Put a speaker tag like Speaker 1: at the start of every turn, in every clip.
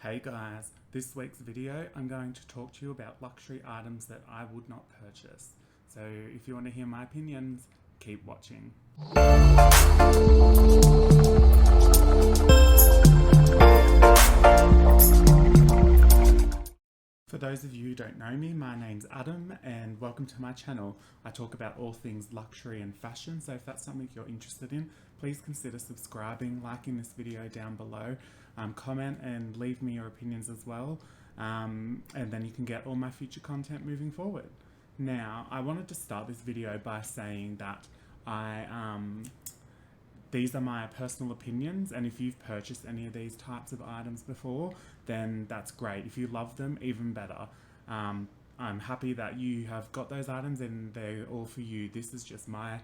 Speaker 1: Hey guys, this week's video I'm going to talk to you about luxury items that I would not purchase. So if you want to hear my opinions, keep watching. For those of you who don't know me, my name's Adam and welcome to my channel. I talk about all things luxury and fashion, so if that's something you're interested in, please consider subscribing, liking this video down below, comment and leave me your opinions as well, and then you can get all my future content moving forward. Now, I wanted to start this video by saying that these are my personal opinions, and if you've purchased any of these types of items before, then that's great. If you love them, even better. I'm happy that you have got those items and they're all for you. This is just my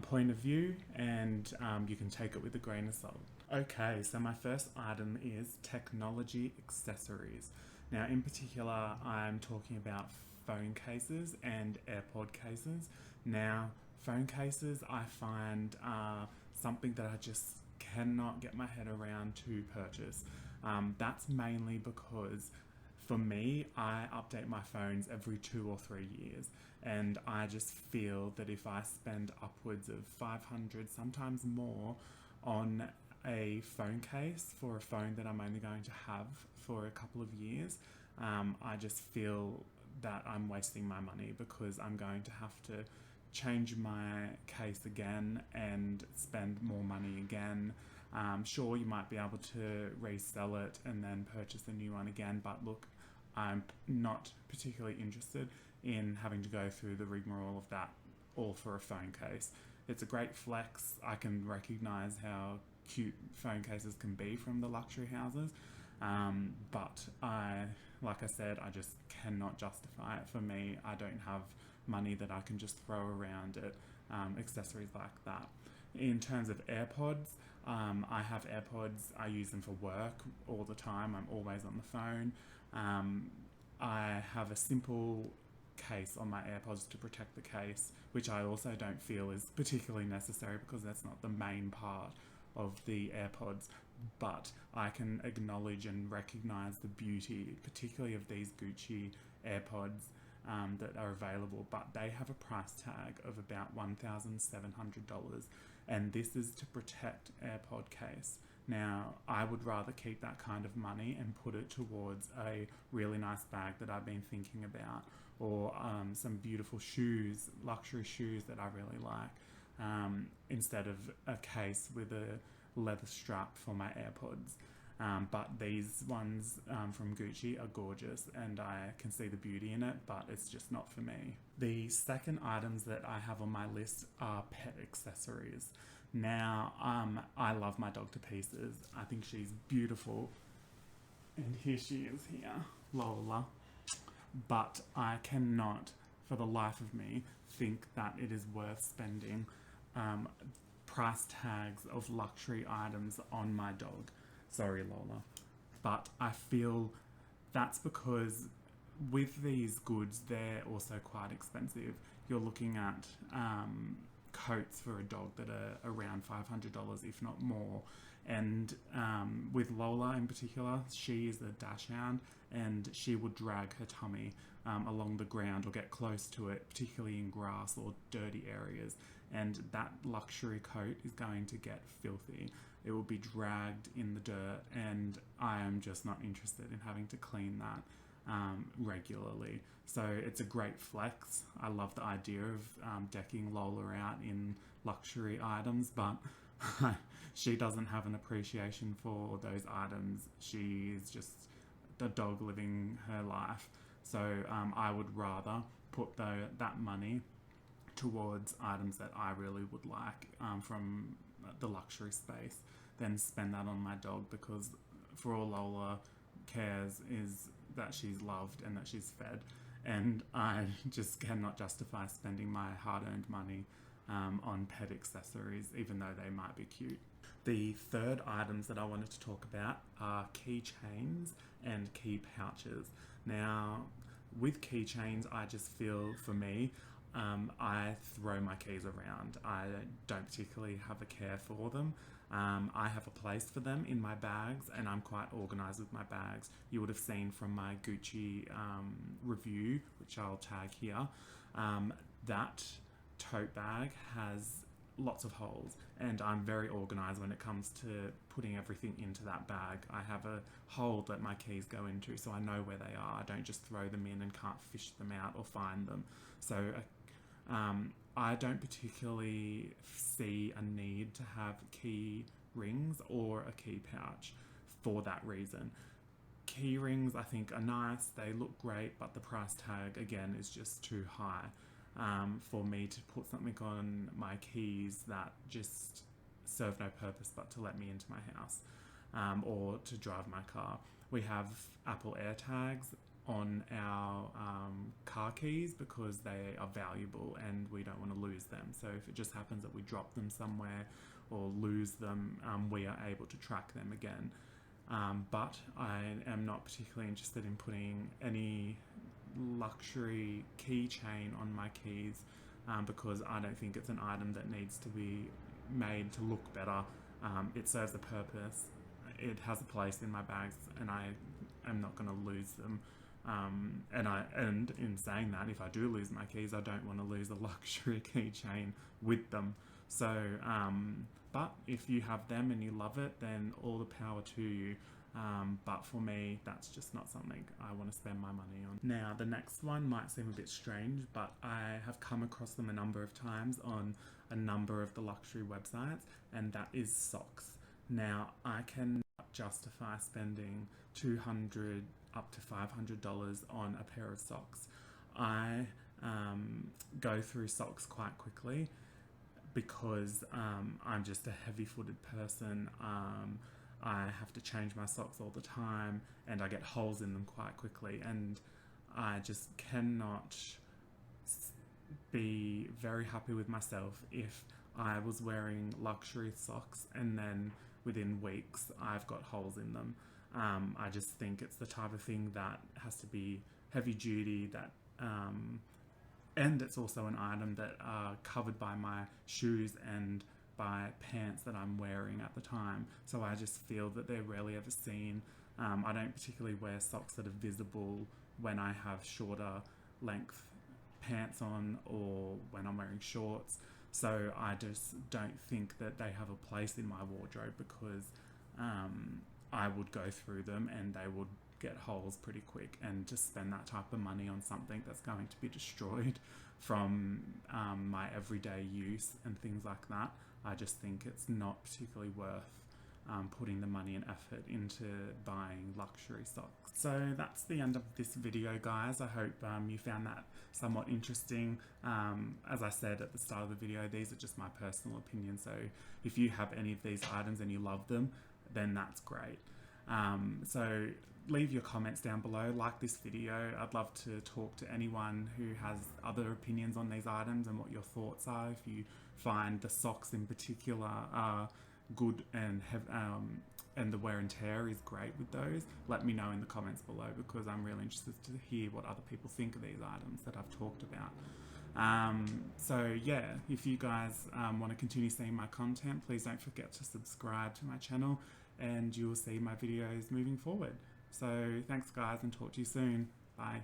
Speaker 1: point of view, and you can take it with a grain of salt. Okay, so my first item is technology accessories. Now, in particular, I'm talking about phone cases and AirPod cases. Now, phone cases I find are something that I just cannot get my head around to purchase. That's mainly because for me, I update my phones every 2 or 3 years, and I just feel that if I spend upwards of 500, sometimes more, on a phone case for a phone that I'm only going to have for a couple of years, I just feel that I'm wasting my money because I'm going to have to change my case again and spend more money again. Sure, you might be able to resell it and then purchase a new one again, but look, I'm not particularly interested in having to go through the rigmarole of that all for a phone case. It's a great flex. I can recognize how cute phone cases can be from the luxury houses, but like I said, I just cannot justify it. For me, I don't have money that I can just throw around at accessories like that. In terms of AirPods, I have AirPods. I use them for work all the time. I'm always on the phone. I have a simple case on my AirPods to protect the case, which I also don't feel is particularly necessary because that's not the main part of the AirPods. But I can acknowledge and recognize the beauty, particularly of these Gucci AirPods that are available, but they have a price tag of about $1,700, and this is to protect AirPod case. Now, I would rather keep that kind of money and put it towards a really nice bag that I've been thinking about, or some beautiful shoes, luxury shoes that I really like, instead of a case with a leather strap for my AirPods. But these ones from Gucci are gorgeous and I can see the beauty in it, but it's just not for me. The second items that I have on my list are pet accessories. Now, I love my dog to pieces. I think she's beautiful. And here she is here, Lola. But I cannot, for the life of me, think that it is worth spending price tags of luxury items on my dog. Sorry, Lola. But I feel that's because with these goods, they're also quite expensive. You're looking at coats for a dog that are around $500, if not more. And with Lola in particular, she is a dachshund and she would drag her tummy along the ground or get close to it, particularly in grass or dirty areas. And that luxury coat is going to get filthy. It will be dragged in the dirt, and I am just not interested in having to clean that regularly. So it's a great flex. I love the idea of decking Lola out in luxury items, but she doesn't have an appreciation for those items. She is just the dog living her life. So I would rather put that money towards items that I really would like from the luxury space than spend that on my dog, because for all Lola cares is that she's loved and that she's fed, and I just cannot justify spending my hard-earned money on pet accessories, even though they might be cute. The third items that I wanted to talk about are keychains and key pouches. Now, with keychains, I just feel, for me, I throw my keys around. I don't particularly have a care for them. I have a place for them in my bags, and I'm quite organised with my bags. You would have seen from my Gucci review, which I'll tag here, that tote bag has lots of holes, and I'm very organised when it comes to putting everything into that bag. I have a hole that my keys go into, so I know where they are. I don't just throw them in and can't fish them out or find them. So I don't particularly see a need to have key rings or a key pouch for that reason. Key rings I think are nice, they look great, but the price tag again is just too high for me to put something on my keys that just serve no purpose but to let me into my house or to drive my car. We have Apple AirTags on our car keys because they are valuable and we don't want to lose them. So if it just happens that we drop them somewhere or lose them, we are able to track them again. But I am not particularly interested in putting any luxury keychain on my keys because I don't think it's an item that needs to be made to look better. It serves a purpose. It has a place in my bags, and I am not going to lose them. And in saying that, if I do lose my keys, I don't want to lose a luxury keychain with them. So, but if you have them and you love it, then all the power to you. But for me, that's just not something I want to spend my money on. Now, the next one might seem a bit strange, but I have come across them a number of times on a number of the luxury websites, and that is socks. Now, I can justify spending $200 up to $500 on a pair of socks. I go through socks quite quickly because I'm just a heavy-footed person. I have to change my socks all the time and I get holes in them quite quickly, and I just cannot be very happy with myself if I was wearing luxury socks and then within weeks I've got holes in them. I just think it's the type of thing that has to be heavy duty, that and it's also an item that are covered by my shoes and by pants that I'm wearing at the time. So I just feel that they're rarely ever seen. I don't particularly wear socks that are visible when I have shorter length pants on or when I'm wearing shorts. So I just don't think that they have a place in my wardrobe because I would go through them and they would get holes pretty quick, and to spend that type of money on something that's going to be destroyed from my everyday use and things like that, I just think it's not particularly worth putting the money and effort into buying luxury socks. So that's the end of this video, guys. I hope you found that somewhat interesting. As I said at the start of the video, these are just my personal opinion, so if you have any of these items and you love them, then that's great. So leave your comments down below, like this video. I'd love to talk to anyone who has other opinions on these items and what your thoughts are. If you find the socks in particular are good and the wear and tear is great with those, let me know in the comments below, because I'm really interested to hear what other people think of these items that I've talked about. So yeah, if you guys want to continue seeing my content, please don't forget to subscribe to my channel and you will see my videos moving forward. So thanks guys, and talk to you soon. Bye.